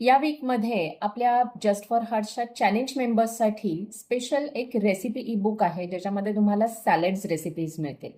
या वीकमध्ये आपल्या जस्ट फॉर हार्टच्या चॅलेंज मेंबर्ससाठी स्पेशल एक रेसिपी ई बुक आहे ज्याच्यामध्ये तुम्हाला सॅलड्स रेसिपीज मिळतील.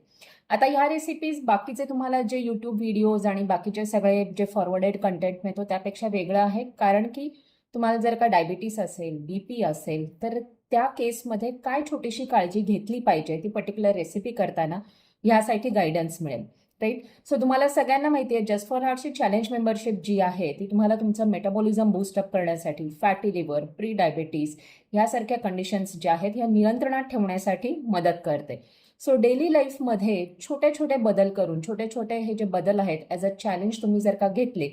आता ह्या रेसिपीज बाकीचे तुम्हाला जे यूट्यूब व्हिडिओज आणि बाकीचे सगळे जे फॉरवर्डेड कंटेंट मिळतो त्यापेक्षा वेगळं आहे, कारण की तुम्हाला जर का डायबिटीस असेल, बीपी असेल, तर त्या केसमध्ये काय छोटीशी काळजी घेतली पाहिजे ती पर्टिक्युलर रेसिपी करताना ह्यासाठी गायडन्स मिळेल. राईट. सो तुम्हाला सगळ्यांना माहिती आहे जस्ट फॉर हार्टची चॅलेंज मेंबरशिप जी आहे ती तुम्हाला तुमचं मेटाबॉलिझम बूस्टअप करण्यासाठी, फॅटी लिव्हर, प्री डायबिटीज यासारख्या कंडिशन्स ज्या आहेत ह्या नियंत्रणात ठेवण्यासाठी मदत करते. सो डेली लाईफमध्ये छोटे छोटे बदल करून, छोटे छोटे हे जे बदल आहेत ॲज अ चॅलेंज तुम्ही जर का घेतले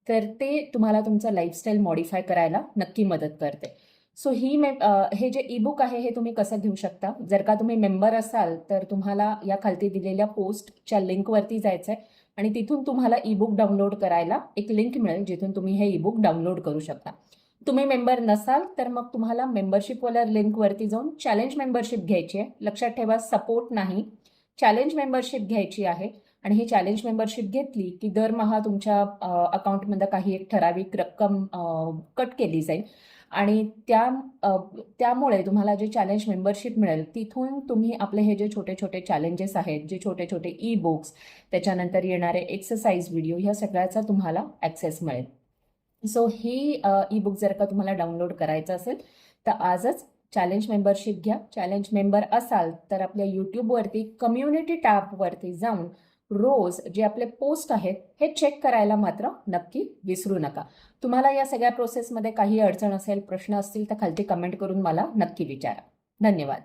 तर ते तुम्हाला तुमचं लाईफस्टाईल मॉडिफाय करायला नक्की मदत करते. सो हे जे ई बुक आहे हे तुम्ही कसं घेऊ शकता. जर का तुम्ही मेंबर असाल तर तुम्हाला या खालती दिलेल्या पोस्टच्या लिंकवरती जायचं आहे आणि तिथून तुम्हाला ई बुक डाउनलोड करायला एक लिंक मिळेल जिथून तुम्ही हे ई बुक डाउनलोड करू शकता. तुम्ही मेंबर नसाल तर मग तुम्हाला मेंबरशिपवाल्या लिंकवरती जाऊन चॅलेंज मेंबरशिप घ्यायची आहे. लक्षात ठेवा, सपोर्ट नाही, चॅलेंज मेंबरशिप घ्यायची आहे. आणि ही चॅलेंज मेंबरशिप घेतली की दरमहा तुमच्या अकाउंटमध्ये काही एक ठराविक रक्कम कट केली जाईल आणि त्यामुळे तुम्हाला जे चॅलेंज मेंबरशिप मिळेल तिथून तुम्ही आपले हे जे छोटे छोटे चॅलेंजेस आहेत, जे छोटे छोटे ई बुक्स, त्याच्यानंतर येणारे एक्सरसाइज व्हिडिओ, ह्या सगळ्याचा तुम्हाला ॲक्सेस मिळेल. सो ही ई बुक जर का तुम्हाला डाउनलोड करायचं असेल तर आजच चॅलेंज मेंबरशिप घ्या. चॅलेंज मेंबर असाल तर आपल्या यूट्यूबवरती कम्युनिटी टॅबवरती जाऊन रोज जे आपले पोस्ट आहेत हे चेक करायला मात्र नक्की विसरू नका. तुम्हाला या सगळ्या प्रोसेसमध्ये काही अडचण असेल, प्रश्न असतील तर खालती कमेंट करून मला नक्की विचारा. धन्यवाद.